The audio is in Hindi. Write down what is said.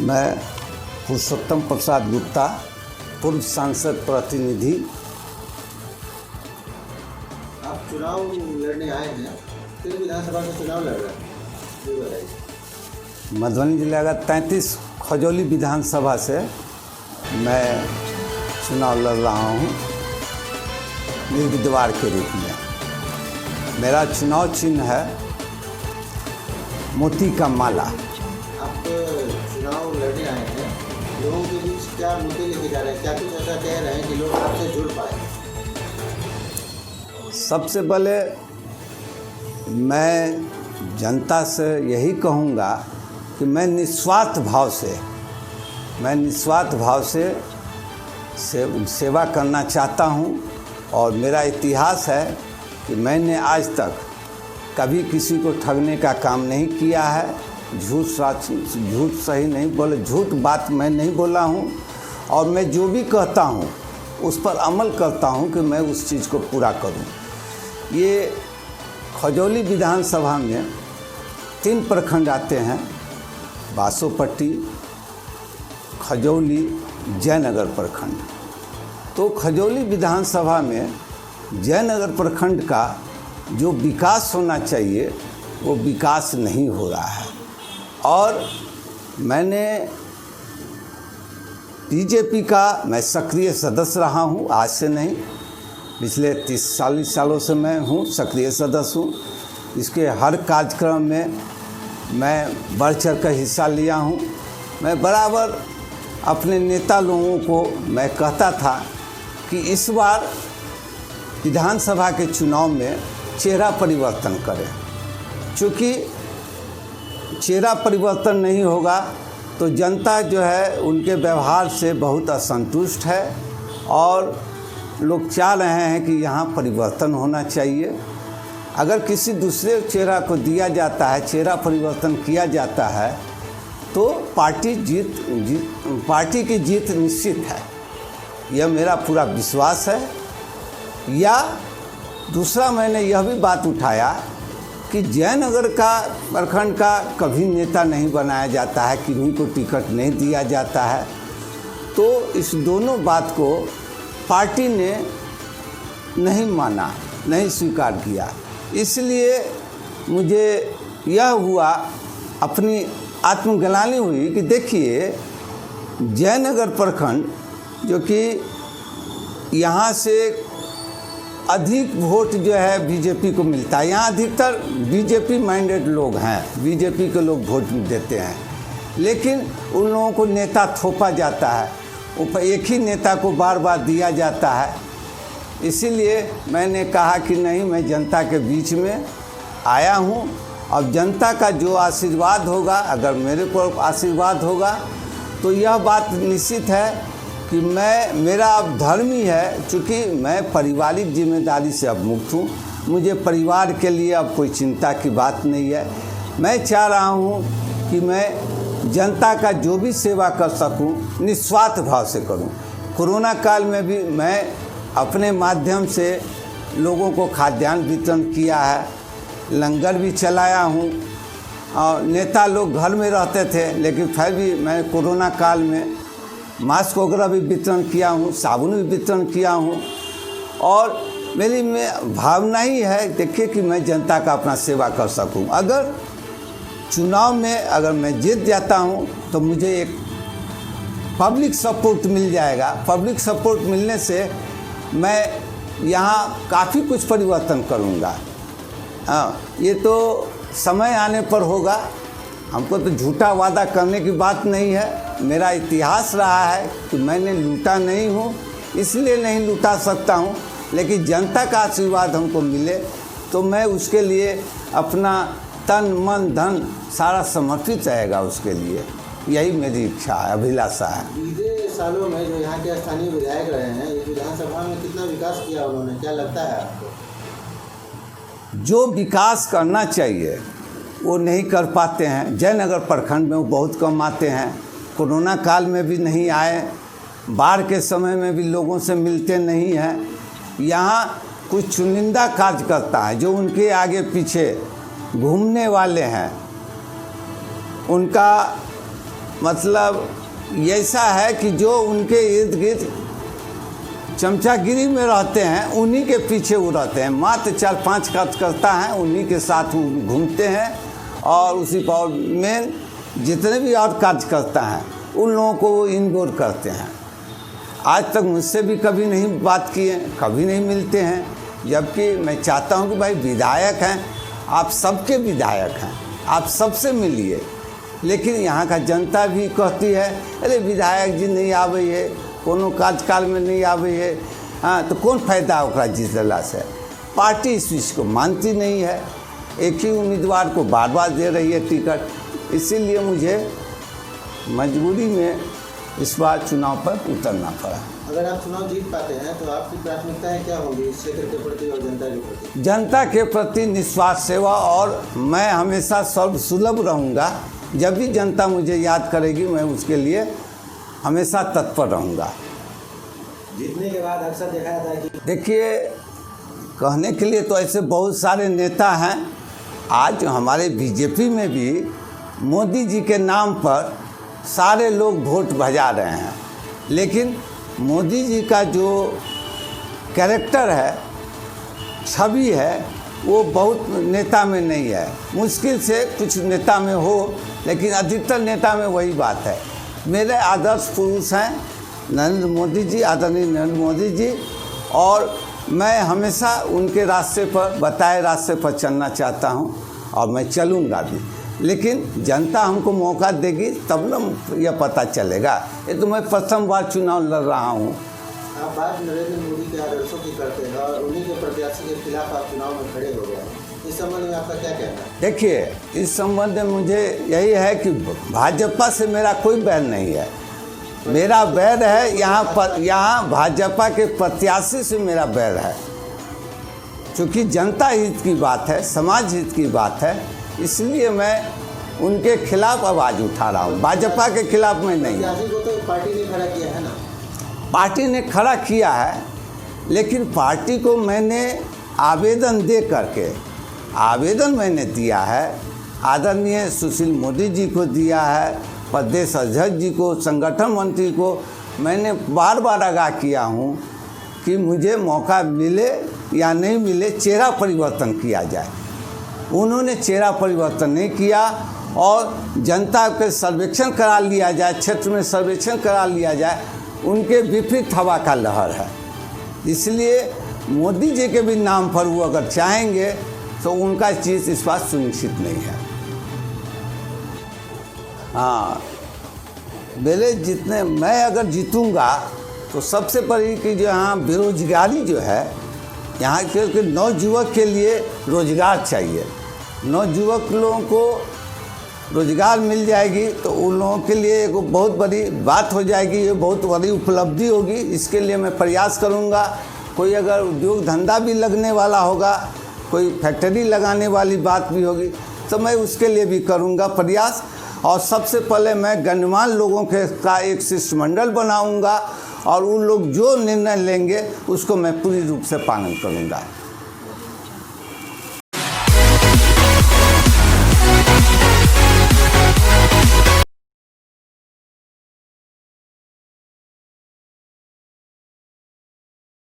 मैं पुरुषोत्तम प्रसाद गुप्ता, पूर्व सांसद प्रतिनिधि। आप चुनाव लड़ने आए हैं, किस विधानसभा का चुनाव लड़ रहे हैं, ये बताइए। मधुबनी जिला का 33 खजौली विधानसभा से मैं चुनाव लड़ रहा हूँ निर्विद्वार के रूप में। मेरा चुनाव चिन्ह है मोती का माला। आप चुनाव लड़ने आए हैं, लोगों के बीच क्या मुद्दे लेके जा रहे हैं, क्या कुछ ऐसा कह रहे हैं कि लोग आपसे जुड़ पाए? सबसे पहले मैं जनता से यही कहूँगा कि मैं निस्वार्थ भाव से सेवा करना चाहता हूँ। और मेरा इतिहास है कि मैंने आज तक कभी किसी को ठगने का काम नहीं किया है, झूठ सही नहीं बोले, झूठ बात मैं नहीं बोला हूँ। और मैं जो भी कहता हूँ उस पर अमल करता हूँ कि मैं उस चीज़ को पूरा करूँ। ये खजौली विधानसभा में 3 प्रखंड आते हैं, बासोपट्टी, खजौली, जयनगर प्रखंड। तो खजौली विधानसभा में जयनगर प्रखंड का जो विकास होना चाहिए वो विकास नहीं हो रहा है। और मैंने बीजेपी का मैं सक्रिय सदस्य रहा हूँ, आज से नहीं, पिछले 30-40 सालों से मैं हूँ सक्रिय सदस्य हूँ। इसके हर कार्यक्रम में मैं बढ़ चढ़ कर हिस्सा लिया हूँ। मैं बराबर अपने नेता लोगों को मैं कहता था कि इस बार विधानसभा के चुनाव में चेहरा परिवर्तन करें, क्योंकि चेहरा परिवर्तन नहीं होगा तो जनता जो है उनके व्यवहार से बहुत असंतुष्ट है और लोग चाह रहे हैं कि यहाँ परिवर्तन होना चाहिए। अगर किसी दूसरे चेहरा को दिया जाता है, चेहरा परिवर्तन किया जाता है तो पार्टी की जीत निश्चित है, यह मेरा पूरा विश्वास है। या दूसरा मैंने यह भी बात उठाया कि जयनगर का प्रखंड का कभी नेता नहीं बनाया जाता है, किन्हीं को टिकट नहीं दिया जाता है। तो इस दोनों बात को पार्टी ने नहीं माना, नहीं स्वीकार किया। इसलिए मुझे यह हुआ, अपनी आत्मग्लानि हुई कि देखिए जयनगर प्रखंड जो कि यहाँ से अधिक वोट जो है बीजेपी को मिलता है, यहाँ अधिकतर बीजेपी माइंडेड लोग हैं, बीजेपी के लोग वोट देते हैं, लेकिन उन लोगों को नेता थोपा जाता है, ऊपर एक ही नेता को बार बार दिया जाता है। इसीलिए मैंने कहा कि नहीं, मैं जनता के बीच में आया हूँ। अब जनता का जो आशीर्वाद होगा, अगर मेरे को आशीर्वाद होगा तो यह बात निश्चित है कि मेरा अब धर्म ही है, चूँकि मैं पारिवारिक जिम्मेदारी से अब मुक्त हूँ। मुझे परिवार के लिए अब कोई चिंता की बात नहीं है। मैं चाह रहा हूँ कि मैं जनता का जो भी सेवा कर सकूँ निस्वार्थ भाव से करूँ। कोरोना काल में भी मैं अपने माध्यम से लोगों को खाद्यान्न वितरण किया है, लंगर भी चलाया हूँ। और नेता लोग घर में रहते थे, लेकिन फिर भी मैं कोरोना काल में मास्क वगैरह भी वितरण किया हूँ, साबुन भी वितरण किया हूँ। और मेरी भावना ही है, देखिए, कि मैं जनता का अपना सेवा कर सकूँ। अगर चुनाव में अगर मैं जीत जाता हूँ तो मुझे एक पब्लिक सपोर्ट मिल जाएगा। पब्लिक सपोर्ट मिलने से मैं यहाँ काफ़ी कुछ परिवर्तन करूँगा। हाँ, ये तो समय आने पर होगा। हमको तो झूठा वादा करने की बात नहीं है। मेरा इतिहास रहा है कि मैंने लूटा नहीं हूँ, इसलिए नहीं लूटा सकता हूँ, लेकिन जनता का आशीर्वाद हमको मिले तो मैं उसके लिए अपना तन मन धन सारा समर्पित रहेगा उसके लिए। यही मेरी इच्छा है, अभिलाषा है। बीते सालों में जो यहाँ के स्थानीय विधायक रहे हैं, इस विधानसभा में कितना विकास किया उन्होंने, क्या लगता है आपको? जो विकास करना चाहिए वो नहीं कर पाते हैं। जयनगर प्रखंड में वो बहुत कम आते हैं। कोरोना काल में भी नहीं आए, बाढ़ के समय में भी लोगों से मिलते नहीं हैं। यहाँ कुछ चुनिंदा कार्यकर्ता हैं जो उनके आगे पीछे घूमने वाले हैं। उनका मतलब ऐसा है कि जो उनके इर्द गिर्द चमचागिरी में रहते हैं, उन्हीं के पीछे वो रहते हैं। मात्र 4-5 कार्यकर्ता हैं, उन्हीं के साथ वो घूमते हैं और उसी पर मेन जितने भी और कार्यकर्ता हैं उन लोगों को वो इग्नोर करते हैं। आज तक मुझसे भी कभी नहीं बात किए, कभी नहीं मिलते हैं। जबकि मैं चाहता हूं कि भाई विधायक हैं, आप सबके विधायक हैं, आप सबसे मिलिए। लेकिन यहाँ का जनता भी कहती है अरे विधायक जी नहीं आवे है, कोनो कार्यकाल में नहीं आवे है, हाँ तो कौन फायदा ओकरा जीतला से। पार्टी इस चीज़ को मानती नहीं है, एक ही उम्मीदवार को बार बार दे रही है टिकट। इसीलिए मुझे मजबूरी में इस बार चुनाव पर उतरना पड़ा। अगर आप चुनाव जीत पाते हैं तो आपकी प्राथमिकताएं क्या होंगी इस क्षेत्र के प्रति और जनता के प्रति? जनता के प्रति निस्वार्थ सेवा, और मैं हमेशा सर्वसुलभ रहूँगा। जब भी जनता मुझे याद करेगी मैं उसके लिए हमेशा तत्पर रहूँगा। जीतने के बाद अक्सर देखा जाता है कि देखिए, कहने के लिए तो ऐसे बहुत सारे नेता हैं। आज हमारे बीजेपी में भी मोदी जी के नाम पर सारे लोग वोट भजा रहे हैं, लेकिन मोदी जी का जो कैरेक्टर है, छवि है, वो बहुत नेता में नहीं है। मुश्किल से कुछ नेता में हो, लेकिन अधिकतर नेता में वही बात है। मेरे आदर्श पुरुष हैं नरेंद्र मोदी जी, आदरणीय नरेंद्र मोदी जी, और मैं हमेशा उनके रास्ते पर, बताए रास्ते पर चलना चाहता हूं और मैं चलूँगा भी। लेकिन जनता हमको मौका देगी तब न यह पता चलेगा। ये तो मैं प्रथम बार चुनाव लड़ रहा हूँ। आप बात नरेंद्र मोदी के आदर्शों की करते हैं और उन्हीं के प्रत्याशी के खिलाफ आप चुनाव में खड़े हो गए हैं, इस संबंध में आपका क्या कहना है? देखिए, इस संबंध में मुझे यही है कि भाजपा से मेरा कोई बैर नहीं है। मेरा बैर है यहाँ भाजपा के प्रत्याशी से मेरा बैर है। क्योंकि जनता हित की बात है, समाज हित की बात है, इसलिए मैं उनके खिलाफ आवाज़ उठा रहा हूँ। भाजपा के खिलाफ में नहीं। प्रत्याशी को तो पार्टी ने खड़ा किया है ना? पार्टी ने खड़ा किया है, लेकिन पार्टी को मैंने आवेदन दे करके, आवेदन मैंने दिया है, आदरणीय सुशील मोदी जी को दिया है, प्रदेश अध्यक्ष जी को, संगठन मंत्री को मैंने बार बार आगाह किया हूँ कि मुझे मौका मिले या नहीं मिले, चेहरा परिवर्तन किया जाए। उन्होंने चेहरा परिवर्तन नहीं किया और जनता के सर्वेक्षण करा लिया जाए, क्षेत्र में सर्वेक्षण करा लिया जाए। उनके विपरीत हवा का लहर है। इसलिए मोदी जी के भी नाम पर वो अगर चाहेंगे तो उनका चीज़ इस बात सुनिश्चित नहीं है। हाँ, मेरे जितने, मैं अगर जीतूंगा तो सबसे बड़ी कि जो यहाँ बेरोजगारी जो है, यहाँ के नौजुवक के लिए रोजगार चाहिए। नौजुवक लोगों को रोजगार मिल जाएगी तो उन लोगों के लिए एक बहुत बड़ी बात हो जाएगी, ये बहुत बड़ी उपलब्धि होगी। इसके लिए मैं प्रयास करूँगा। कोई अगर उद्योग धंधा भी लगने वाला होगा, कोई फैक्ट्री लगाने वाली बात भी होगी, तो मैं उसके लिए भी करूँगा प्रयास। और सबसे पहले मैं गणमान्य लोगों का एक शिष्टमंडल बनाऊँगा और उन लोग जो निर्णय लेंगे उसको मैं पूरी रूप से पालन करूँगा।